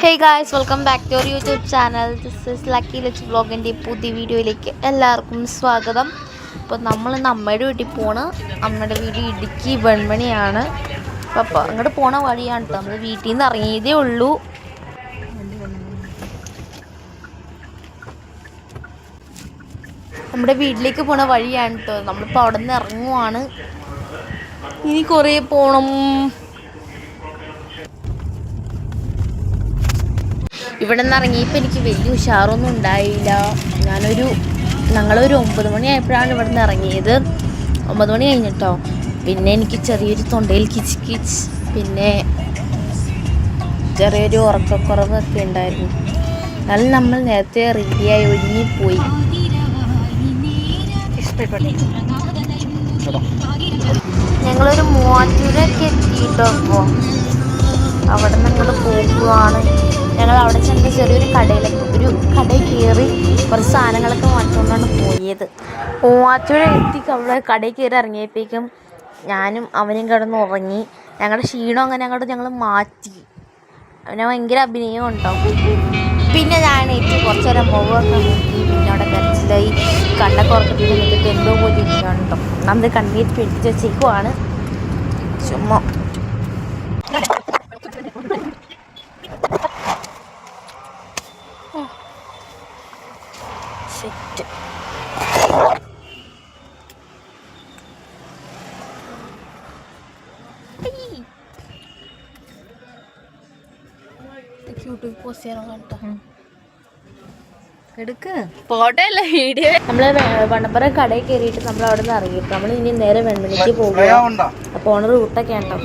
Hey guys, welcome back to our YouTube channel. This is Lucky Let's Vlogൻ്റെ പുതിയ വീഡിയോയിലേക്ക് എല്ലാവർക്കും സ്വാഗതം. അപ്പോൾ നമ്മൾ അമ്മയുടെ വീട്ടിൽ പോണ്. അമ്മയുടെ വീട് ഇടുക്കി വെൺമണിയാണ്. അപ്പോൾ അങ്ങോട്ട് പോണ വഴിയാണ് കേട്ടോ. നമ്മൾ വീട്ടിൽ നിന്ന് ഇറങ്ങിയതേ ഉള്ളൂ. നമ്മുടെ വീട്ടിലേക്ക് പോണ വഴിയാണ് കേട്ടോ. നമ്മളിപ്പോൾ അവിടെ നിന്ന് ഇറങ്ങുവാണ്. ഇനി കുറേ പോകണം. ഇവിടെ നിന്ന് ഇറങ്ങിയപ്പോൾ എനിക്ക് വലിയ ഉഷാറൊന്നും ഉണ്ടായില്ല. ഞങ്ങളൊരു 9 മണിയായപ്പോഴാണ് ഇവിടെ നിന്ന് ഇറങ്ങിയത്. 9 മണി കഴിഞ്ഞിട്ടോ. പിന്നെ എനിക്ക് ചെറിയൊരു തൊണ്ടയിൽ കിച്ച് കിച്ച്, പിന്നെ ചെറിയൊരു ഉറക്കക്കുറവൊക്കെ ഉണ്ടായിരുന്നു. എന്നാലും നമ്മൾ നേരത്തെ റെഡിയായി ഒരുങ്ങിപ്പോയി. ഞങ്ങളൊരു മൂവാറ്റൂരൊക്കെ എത്തിയിട്ടോ. അപ്പോൾ അവിടെ ഞങ്ങൾ പോകുകയാണ്. ഞങ്ങൾ അവിടെ ചെന്ന് ചെറിയൊരു കടയിൽ കയറി കുറച്ച് സാധനങ്ങളൊക്കെ വാങ്ങിച്ചുകൊണ്ടാണ് പോയത്. മൂവാറ്റൂർ എത്തി അവിടെ കടയിൽ കയറി ഇറങ്ങിയപ്പോഴേക്കും ഞാനും അവനും കിടന്ന് ഉറങ്ങി. ഞങ്ങളുടെ ക്ഷീണം അങ്ങനെ ഞങ്ങൾ മാറ്റി. അവനെ ഭയങ്കര അഭിനയം ഉണ്ടാവും. പിന്നെ ഞാൻ കുറച്ച് നേരം മുഖമൊക്കെ നോക്കി. പിന്നെ അവിടെ കരച്ചിലായി. കണ്ണൊക്കെ ഉറക്കത്തിൽ നിന്നിട്ട് എന്തോ പോലെ ഇരിക്കുന്നുണ്ടോ. നമ്മൾ കണ്ണീര് പിടിച്ച് വെച്ചേക്കുവാണ്. ചുമ്മാ സെറ്റ്. യൂട്യൂബ് പോസ്റ്റ് ചെയ്യാൻ കേട്ടോ. എടുക്ക് ഫോട്ടോ അല്ല വീഡിയോ. നമ്മൾ വണ്ണപ്പുറ കടയിൽ കയറിയിട്ട് നമ്മൾ അവിടെ നിന്ന് ഇറങ്ങിയിട്ട് നമ്മൾ ഇനി നേരെ വെൺമണിക്ക് പോകുക. അപ്പോൾ ഓണർ റൂട്ടൊക്കെ ഉണ്ടോ.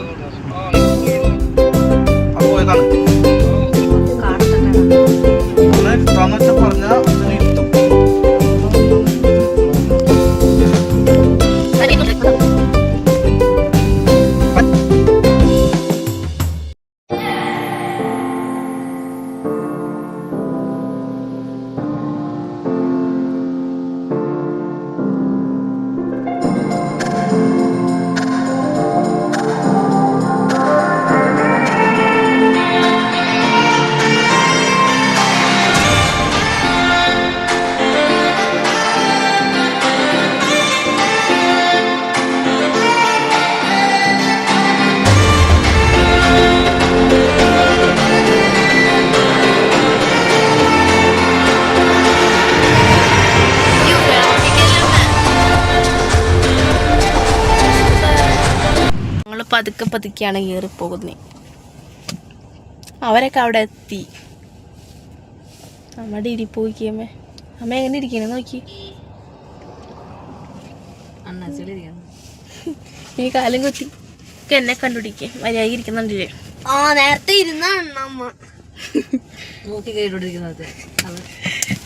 പതുക്കെയാണ് കയറിപ്പോകുന്നത്. അവരൊക്കെ അവിടെ എത്തി. നമ്മുടെ ഇരിപ്പോയിക്കമ്മേ. അമ്മ എങ്ങനെ ഇരിക്കണേ നോക്കി. നീ കാലം കുത്തി എന്നെ കണ്ടുപിടിക്കേ. മര്യാദ ഇരിക്കുന്നുണ്ടല്ലേ. നേരത്തെ ഇരുന്നാണ് അമ്മ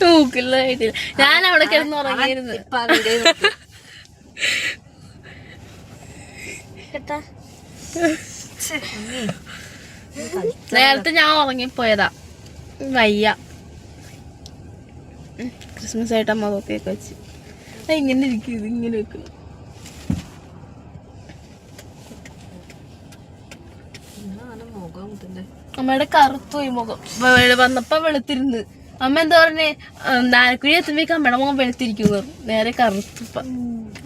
മൂക്കില്ലായിട്ടില്ല. ഞാൻ അവിടെ കിടന്ന് ഉറങ്ങിയിരുന്നു. നേരത്തെ ഞാൻ ഉറങ്ങിപ്പോയതാ. വയ്യ. ക്രിസ്മസ് ആയിട്ട് അമ്മ നോക്കിയൊക്കെ വെച്ച് ഇങ്ങനെ ഇരിക്കും. ഇത് ഇങ്ങനെ വെക്കും. അമ്മയുടെ കറുത്തുപോയി മുഖം. വന്നപ്പോ വെളുത്തിരുന്ന്. അമ്മ എന്താ പറഞ്ഞേ, നാലക്കുഴി എത്തുമ്പോഴേക്കും അമ്മയുടെ മുഖം വെളുത്തിരിക്കുന്നു. നേരെ കറുത്തുപ്പ.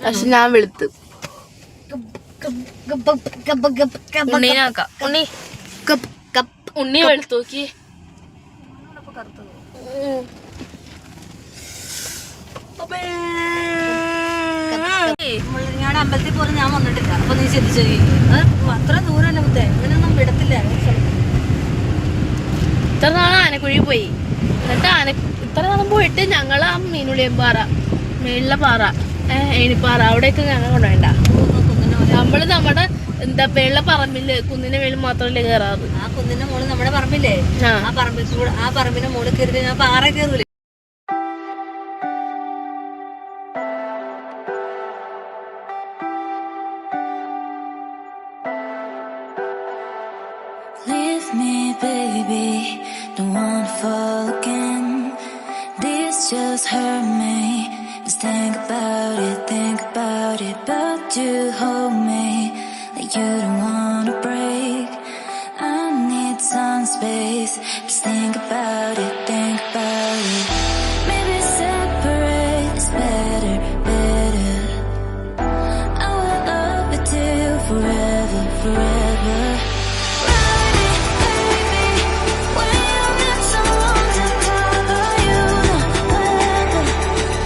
പക്ഷെ ഞാൻ വെളുത്ത്. ഉണ്ണി വെളുത്തു നോക്കി. ഞാൻ അമ്പലത്തിൽ പോലും ഞാൻ വന്നിട്ടില്ല. അപ്പൊ നീ ശ്രദ്ധിച്ചു അത്ര ദൂരമല്ല മുത്തേ. ഇവനൊന്നും വിടത്തില്ല. ഇത്ര നാളെ ആനക്കുഴി പോയി. എന്നിട്ട് ഇത്ര നാളും പോയിട്ട് ഞങ്ങൾ ആ മീനുളിയമ്പാറ, മേളിലെ പാറ, ഏണിപ്പാറ അവിടെയൊക്കെ ഞങ്ങൾ കൊണ്ടുപോയിണ്ട. നമ്മള് നമ്മുടെ എന്താ വെള്ള പറമ്പില് കുന്നിന്റെ മേളിൽ മാത്രമല്ലേ കയറാറ്. ആ കുന്നിന്റെ മോള് നമ്മുടെ പറമ്പില്ലേ, ആ പറമ്പിൽ കൂടെ ആ പറമ്പിന്റെ മോളിൽ കയറി ഞാൻ പാറ കയറൂലേ. Leave me, baby, don't wanna fall again. This just hurt me. Just think about it, but you hold me like you don't wanna break. I need some space. Just think about it, think about it. Maybe separate is better, better. I will love you till forever, forever. Ride it, baby, when you need someone to cover you. No weather,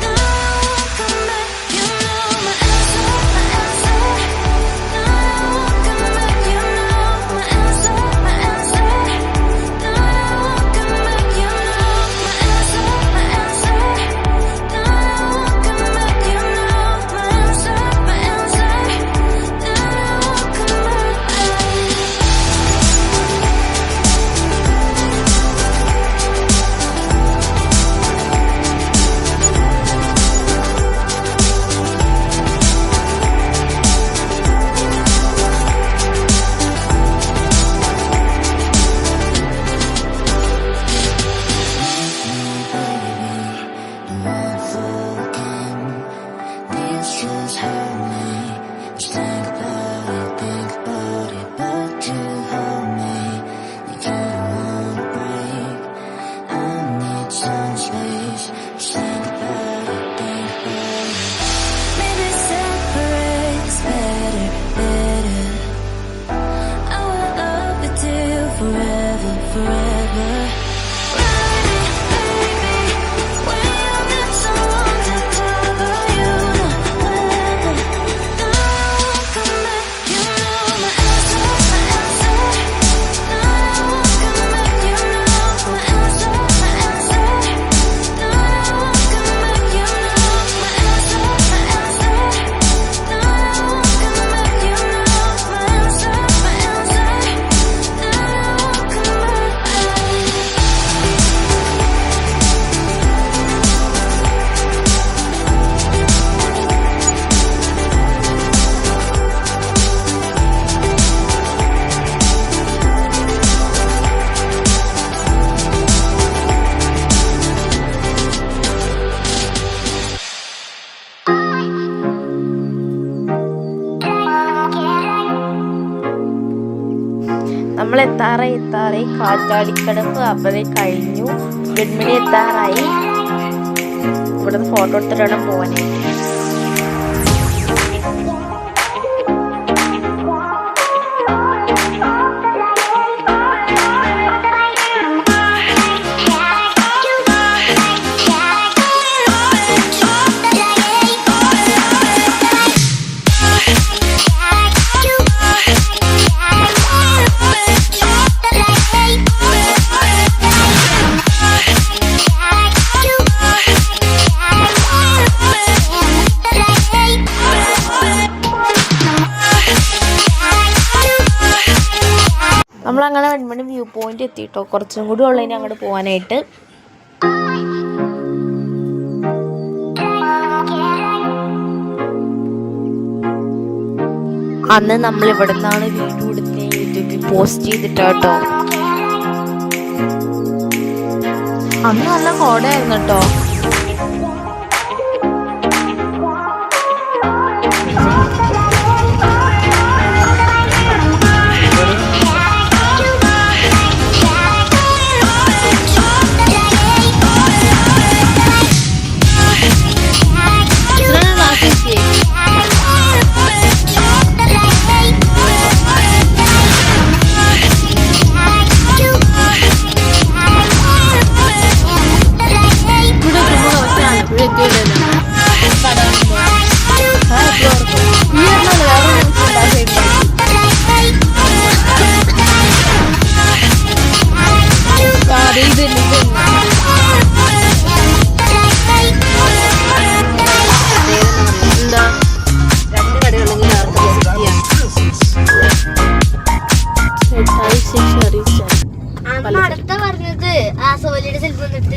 no one come back. You know my answer, my answer. No one come back. You know my answer, my answer. No one come back. You know my answer, my answer. No one come back. You know my answer, my answer. No one come forever, forever. Ride it, baby, when you need someone to cover you. No weather, no one come back. You know my answer, my answer. No one come back. You know my answer, my answer. No one come back. You know my answer, my answer. No one come back. You know my answer, my answer. No one come back. നമ്മൾ എത്താറായി കാറ്റാടിക്കടവ് അവരെ കഴിഞ്ഞു. വെൺമണി എത്താറായി. ഇവിടുന്ന് photo എടുത്തിട്ട് വേണം പോകാനായിട്ട്. നമ്മളങ്ങനെ വെൺമണി വ്യൂ പോയിന്റ് എത്തിയിട്ടോ. കുറച്ചും കൂടി ഉള്ളതിന് അങ്ങോട്ട് പോകാനായിട്ട്. അന്ന് നമ്മൾ ഇവിടെ നിന്നാണ് വീഡിയോ എടുത്ത് യൂട്യൂബിൽ പോസ്റ്റ് ചെയ്തിട്ടോ. അന്ന് നല്ല കോടയായിരുന്നു കേട്ടോ.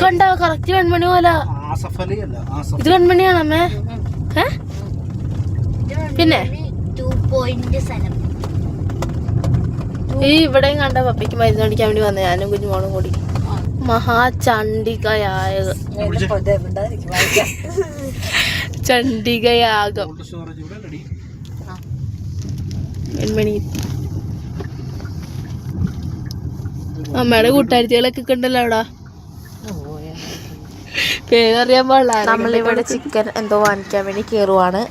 കണ്ടോ കറക്റ്റ് വെൺമണി പോലെ. ഇത് വെൺമണിയാണ് അമ്മേ. പിന്നെ ഈ ഇവിടെയും കണ്ട പപ്പയ്ക്ക് മരുന്ന് അടിക്കാൻ വേണ്ടി വന്ന ഞാനും കുഞ്ഞുമോളും കൂടി. മഹാചണ്ഡികയായത് ചണ്ഡികയാഗം വെൺമണി. അമ്മയുടെ കൂട്ടുകാരികളൊക്കെ ഉണ്ടല്ലോ അവിടെ. പേരറിയാൻ പാടില്ല. നമ്മളിവിടെ ചിക്കൻ എന്തോ വാങ്ങിക്കാൻ വേണ്ടി കയറുവാണ്.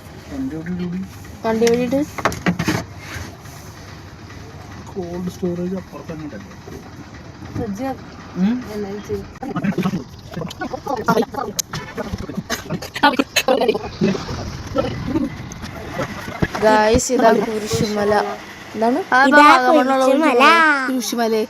വണ്ടി വേണ്ടിട്ട് കോൾഡ് സ്റ്റോറേജ് അപ്പുറത്തന്നെ. ഗായ്സ് ഇതാ കുരിശുമല. എന്താണ് കുരിശുമലേ?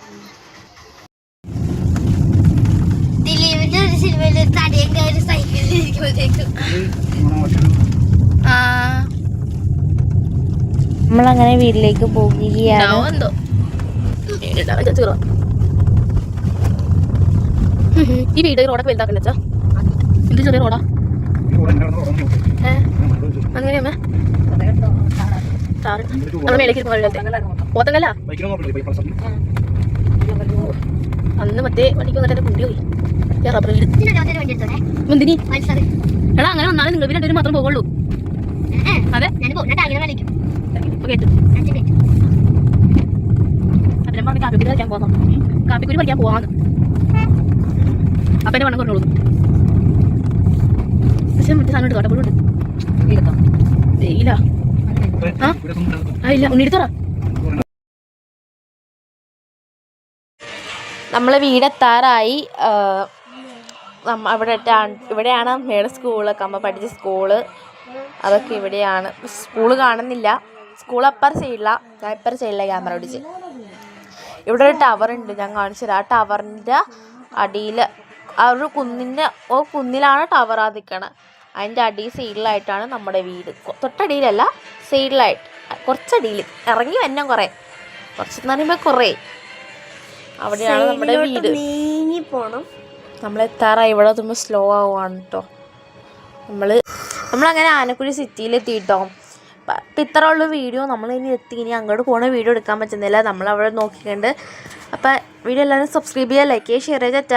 നമ്മളങ്ങനെ വീട്ടിലേക്ക് പോകുകയാണ്. ഈ വീട് റോഡൊക്കെ വലുതാക്കല്ലേ അച്ഛാ? എന്ത് ചെറിയ റോഡാ അങ്ങനെയമ്മ? നമ്മൾ മേലേക്ക് പോത്തങ്കല്ല അന്ന് മറ്റേ വണ്ടിക്ക് വന്നിട്ട് കുണ്ടി പോയി റബ്ബർ വീട്. എന്തിനി എടാ അങ്ങനെ വന്നാലും നിങ്ങൾ രണ്ടുപേരും മാത്രം പോകുള്ളൂ. അതെ കേട്ടു. അപ്പം പറഞ്ഞ് കാപ്പിക്കുരി കളിക്കാൻ പോകാം. കാപ്പിക്കുരി പഠിക്കാൻ പോവാന്ന് അപ്പൻ്റെ വണ്ണം കുറഞ്ഞോളൂ. പക്ഷെ മറ്റേ സാധനം ഉണ്ട് കാട്ടപ്പോഴുണ്ട്. വെയിലാ ഇല്ല ഉണ്ണിയെടുത്തറ. നമ്മൾ വീടെത്താറായി. ഇവിടെയാണ് മേടെ സ്കൂളൊക്കെ അമ്മ പഠിച്ച സ്കൂള്. അതൊക്കെ ഇവിടെയാണ്. സ്കൂള് കാണുന്നില്ല. സ്കൂൾ അപ്പർ സൈഡില്ല, ഞാൻ ഇപ്പർ സൈഡിലെ ക്യാമറ പിടിച്ച്. ഇവിടെ ഒരു ടവറുണ്ട്, ഞാൻ കാണിച്ചു തരാം. ആ ടവറിൻ്റെ അടിയിൽ ആ ഒരു കുന്നിലാണ് ടവർ നിൽക്കണത്. അതിൻ്റെ അടി സൈഡിലായിട്ടാണ് നമ്മുടെ വീട്. തൊട്ടടിയിലല്ല, സൈഡിലായിട്ട് കുറച്ചടിയിൽ ഇറങ്ങി വന്നം കുറേ കുറച്ചെന്ന് പറയുമ്പോൾ കുറേ അവിടെയാണ് നമ്മുടെ വീട്. നീങ്ങി പോകണം. നമ്മളെത്താറായി. ഇവിടെ എത്തുമ്പോൾ സ്ലോ ആവുകയാണ് കേട്ടോ. നമ്മളങ്ങനെ ആനക്കുഴി സിറ്റിയിലെത്തിയിട്ടോ. അപ്പം ഇത്ര ഉള്ള വീഡിയോ. നമ്മളിനി ഇനി അങ്ങോട്ട് പോകുന്ന വീഡിയോ എടുക്കാൻ പറ്റുന്നില്ല. നമ്മളവിടെ നോക്കിയിട്ടുണ്ട്. അപ്പം വീഡിയോ എല്ലാവരും സബ്സ്ക്രൈബ് ചെയ്യുക, ലൈക്ക് ചെയ്യുക, ഷെയർ ചെയ്യുക.